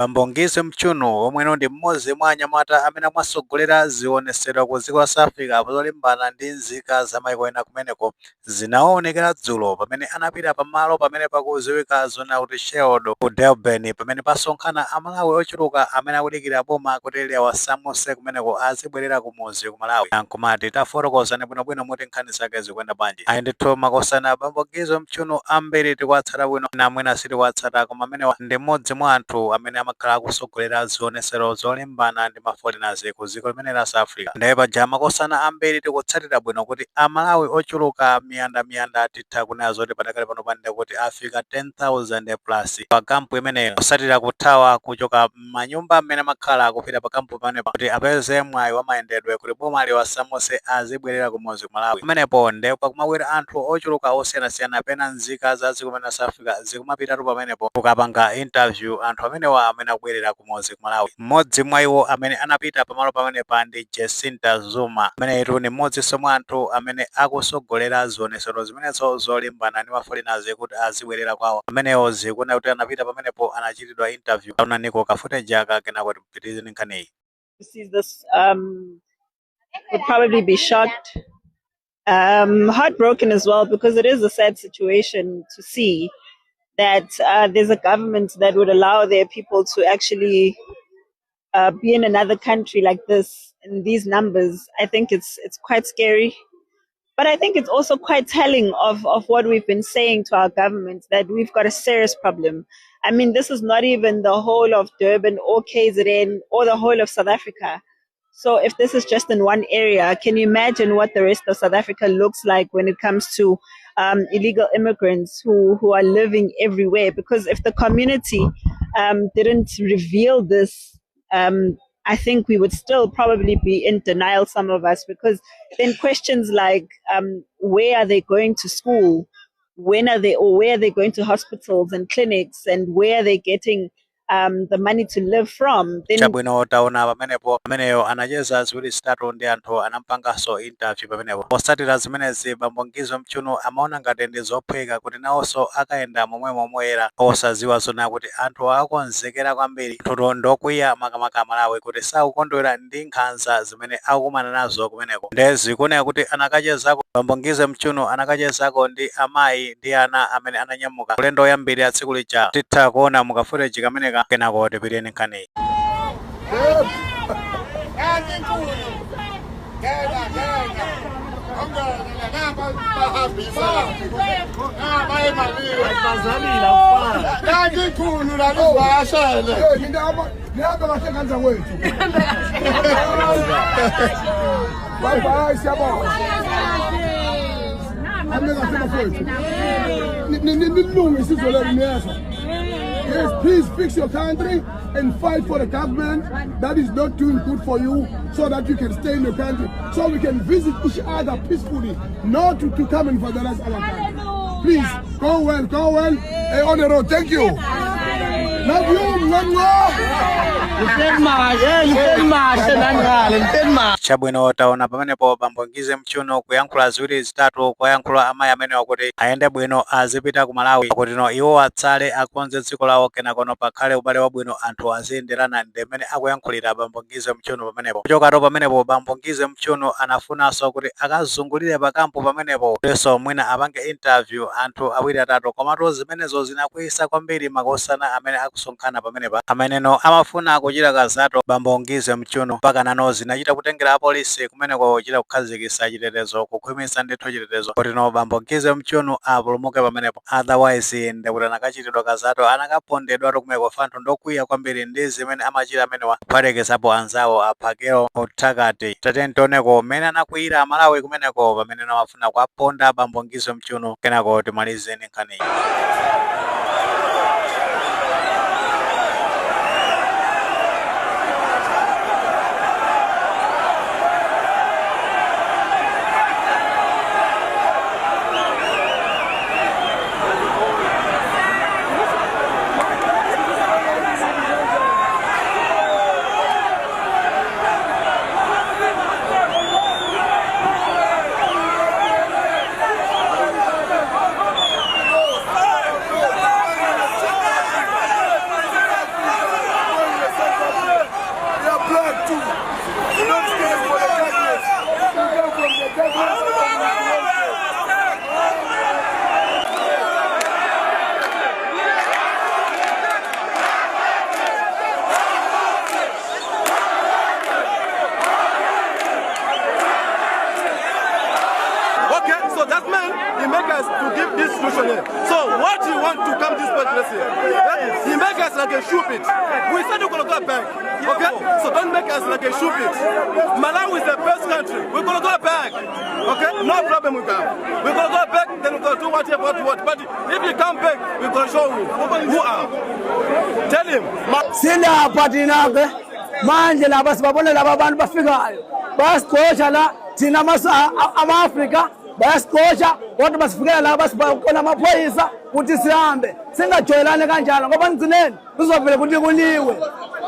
Bambongize Mchunu omwe ndi mmodzi mwa anyamata amene amasogolera zionesero ku dziko la South Africa zolimbana ndi nzika za maiko ena kumeneko zinaonekera dzulo pamene anapita pamalo pamene pakudziwika zona kuti Sheldon ku Durban pamene pasonkhana amalawi ochuluka amene akudikira boma kuti Lewa Samose kumeneko azibwerera kumuzi ku Malawi. Ankumati tafotokozani bwinobwino moti nkhani zake zikuyenda bwanji. Ayi ndithu makosana Bambongize Mchunu ambiri tikuwatsata bwino namwina sitikuwatsata koma amenewa ndi mmodzi mwa anthu amene amakhala akusogolera zionesero zolimbana ndi maforeigners ku dziko limene la South Africa. Ndiye paja makosana ambiri tikutsatira bwino kuti amalawi ochuluka miyandamiyanda titha kunena zoti padakale pano pande kuti afika 10,000 plus pa kampu imeneyo kusatira kuthawa kuchoka manyumba amene amakhala akupita pa kampu pamenepa kuti apeze mwayi wa mayendedwe kuti boma Lewa Samose azibwerera kumuzi ku Malawi. Pamenepo ndiye pakumabwera anthu ochuluka osiyanasiyana pena nzika za dziko limene la South Africa zikumapitatu pamenepo kukapanga interview anthu amenewa amene akubwerera kumuzi ku Malawi. Mmodzi mwa iwo amene anapita pamalo pamenepa ndi Jacinta Zuma amenetu ni mmodzinso mwa anthu amene akusogolera zionesero zimenezo zolimbana ndi maforeigners kuti azibwerera kwawo. Amenewo zikuna kuti anapita pamenepo anachitidwa interview auna niko kafute jaka kena kuti mpitirize nkhani. This would probably be shocked, heartbroken as well, because it is a sad situation to see that there's a government that would allow their people to actually be in another country like this in these numbers. I think it's quite scary, but I think it's also quite telling of what we've been saying to our government, that we've got a serious problem. I mean, this is not even the whole of Durban or KZN or the whole of South Africa. So if this is just in one area, can you imagine what the rest of South Africa looks like when it comes to illegal immigrants who are living everywhere? Because if the community didn't reveal this, I think we would still probably be in denial, some of us, because then questions like where are they going to school? Where are they going to hospitals and clinics, and where are they getting the money to live from? Chabwino taona pamenepo ameneyo anacheza ziwiri zitatu ndi anthu anampanganso interview pamenepo. Posatira zimenezi Bambongize Mchunu amaona ngati ndi zophweka kuti nawonso akayenda momwe moyera osaziwa zona kuti anthu akonzekera kwambiri nthuto ndokwiya makamaka Malawi kuti sakukondwera ndi nkhanza zimene akukumana nazo kumeneko. Ndezi kunena kuti anakachezako Bambongize Mchunu anakachezako ndi amayi ndi ana amene ananyamuka ulendo oyambiri a tsiku lija. Titha kuona mukafuteji kameneka kenako tipiteni nkhani. Yes, please fix your country and fight for the government that is not doing good for you, so that you can stay in your country, so we can visit each other peacefully, not to come and vandalize our country. Please, go well, on the road. Thank you. Love you, Chabwino taona pamenepo Bambongize Mchunu kuyankhula ziwiri zitatu kuyankhula amayi amene wakuti ayende bwino azipita ku Malawi kuti no iwo atsale akonze dziko lawo kenakono pakhale ubale wabwino anthu aziyenderana ndemene akuyankhulira Bambongize Mchunu pamenepo. Kuchokato pamenepo Bambongize Mchunu anafunanso kuti akazungulire pakampu pamenepo leso mwina apange interview anthu awiri atatu, komatu zimenezo zinakwisa kwambiri makosana amene akusonkhana pamenepa ameneno amafuna kuchita kazato Bambongize Mchunu mpaka nano zinachita kutengera apolisi kumeneko kuchita kukhazikitsa chitetezo kukhwimitsa ndithu chitetezo kuti no Bambongize Mchunu apulumuke pamenepo. Otherwise ndekuti anakachitidwa kazato anakapondedwa kumeko fanthu ndokwiya kwambiri ndi zimene amachita amenewa kuphatikizapo anzawo aphakero uthakati. Tatentoneko mmene anakwiyira Malawi kumeneko pamene amafuna kuaponda Bambongize Mchunu kenako timalizeni nkhani. institution here. So what do you want to come to this place here? Yeah? He make us like a stupid. We said we're gonna go back. Okay? So don't make us like a stupid. Malawi is the best country. We're gonna go back. Okay? No problem with that. We're gonna go back, then we're gonna do whatever we want. But if you come back, we're gonna show you who are. Tell him. Sina patinake manje laba sibabone laba abantu bafikayo bayasicosha la thina ama-Afrika bayasicosha kodwa basifikela la basibona amaphoyisa ukuthi sihambe singajoyelane kanjalo ngoba ngcineni kuzovele kuthi kuliwe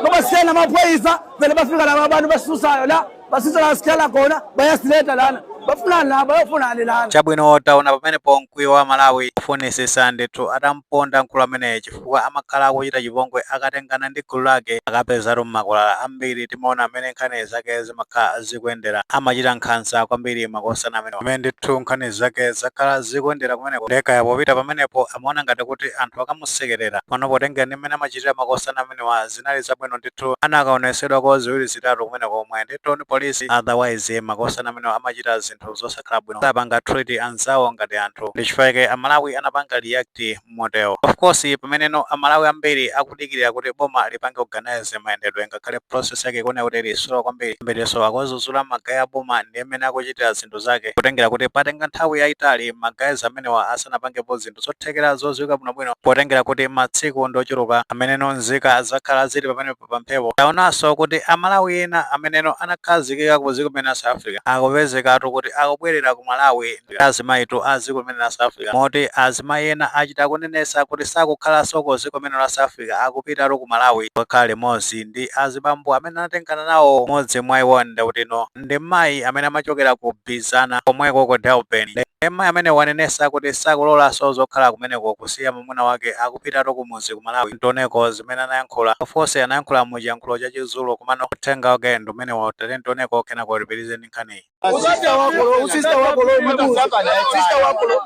ngoba sisena amaphoyisa vele bafika laba abantu basisusayo la basisusa la sikhala khona bayasileta lana bafunani la bayofunani lana chabwino taona pamenepo mkwiyo wa Malawi kufunisisa ndithu atamponda mkulu ameneyi chifukwa amakhala akuchita chipongwe akatengana ndi gulu lake akapezatu mmakolala ambiri timaona amene nkhani zake zimakhala zikuyendera amachita nkhanza kwambiri makosana amenewa amene ndithu nkhani zake zakhala zikuyendera kumeneko ndeka yapopita pamenepo amaona ngati kuti anthu akamusekerera pano potengera ndi mmene amachitira makosana amenewa zinali zabwino ndithu anakaonesedwako ziwiri zitatu kumeneko omwe ndithu ndi polisi otherwise makosana amenewa amachita zinthu zosakhala bwino sapanga treat anzawo ngati anthu ndichifukwa Amalawi anapanga react model. Of course pameneno Amalawi ambiri akudikirira kuti boma lipange organize mayendedwe ngakhale process yake kuona kuti lisowa kwambiri mbereso akozuzula magaya boma ndi amene akuchitira zinthu zake kutengera kuti patenga nthawi yayitali magaya amenewa asanapangepo zinthu zothekera zoziwika bwinobwino potengera kuti matsiku ndochuluka ameneno nzika zakhala zili pamenepo pamphepo taonanso kuti Amalawi ena ameneno anakhazikika ku dziko limene South Africa akupezekatu kuti akubwerera ku Malawi azimayitu aziko limene South Africa moti azimayi ena achita kunenesa kuti sakukhalanso ku dziko limene la South Africa akupitatu ku Malawi wakhala limodzi ndi azibambo amene anatengana nawo modzi mwa iwo kuti no ndi mayi amene amachokera ku Bizana komweko ku Durban mayi amene wanenesa kuti sakulolanso zokhala kumeneko kusiya mwamuna wake akupitatu kumudzi ku Malawi ntoneko zimene anayankhula forse anayankhula mu chiyankhulo cha Chizulu kumano uthenga wake ndi umene wautali ntoneko kenako lipirize ndi nkhaniyi usista wako lo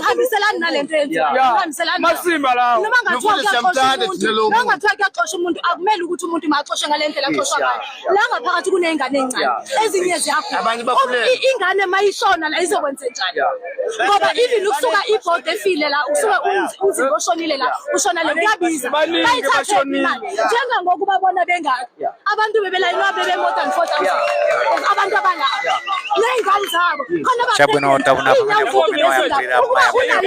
Hambiselani nalento yenziwayo hambiselani masima lawo noma ngathiwa kuyaxosha umuntu akumele ukuthi umuntu maxoshe ngalendlela axoshwa ngayo la ngaphakathi kuney'ngane encane ezinye ziyagula ingane mayishona la izokwenze njani ngoba even ukusuka ibhodi efile la usuke umzimba oshonile la ushona le kuyabiza bayithathe imali njengangoku babona bengaki abantu bebelayinwa bebe-more than 4,000 abantu abalapha ney'ngane zabo chabwino tabuna pamenepo amene wayambirira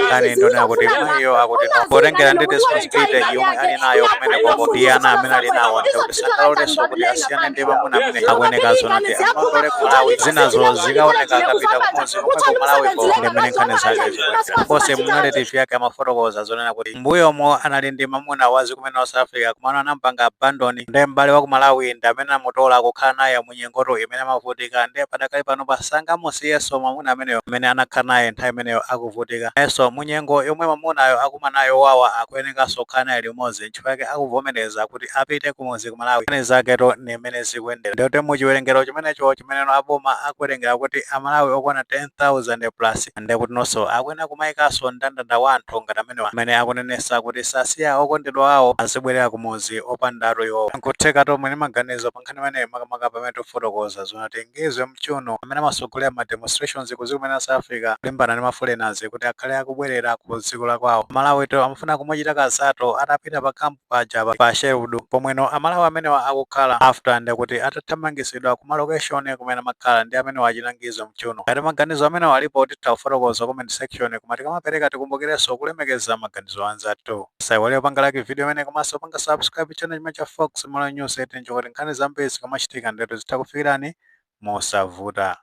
kani ndonena kuti mayiyo akuti potengera ndi responsibility yomwe ali nayo kumeneko kudiyana amene ali nawo ndikuti sakaloleso kuti asiyane ndi mwamuna amene akuonekazo nati amakole ku Malawi zinazo zikaoneka akapita kumudzi komweko Malawiko ndi mmene nkhani zake zikuonekera kose munaletifu yake amafotokoza zonena kuti mbuyomo anali ndi mwamuna wazi kumene wa South Africa kumano anampanga abandoni ndi m'bale wa ku Malawi ndi amene amutola akukhala naye munyengoto imene amavutika ndi padakali pano pasangamusiyeso mwamuna ameneyo amene anakhala naye nthawi imeneyo akuvutika eso munyengo yomwe mwamunayo akuma nayo wawa akuyenekanso kukhala naye limodzi nchifukwa akuvomereza kuti apite kumudzi ku Malawi nkhani zaketo ndi mmene zikuyendera ndiyoti muchiwerengero chimenecho chimeneno aboma akuwerengera kuti Amalawi okwana 10,000 plus ndikuti nonso akuyenera kumayikanso mndandanda wa anthu ngati amenewa amene akunenesa kuti sasiya okondedwa awo azibwerera kumudzi opandatu iwowo nkuthekato mwene maganizo pa nkhani imeneyi makamaka pamene tifotokoza zonati Ngizwe Mchuno amene amasogolera ma demonstrations ku dziko limene South Africa kulimbana ndi maforeigners kuti akhale akubwerera ku dziko la kwawo Malawi to amafuna kumuchita kasato atapita pa kampu paja pa Sherwood pomweno Amalawi amenewa akukhala after ndikuti atathamangisidwa ku malocation kumene makhala ndi amene wachita Ngizwe Mchuno ngati maganizo amene walipo titafotokoza comment section kumati kamapereka tikumbukirenso kulemekeza maganizo anzathu saiwale panga like video imene komanso panga subscribe channel chimene cha Fox Malawi News 8 nchoti nkhani zambiri zikamachitika ndeto zitakufikirani mosavuta.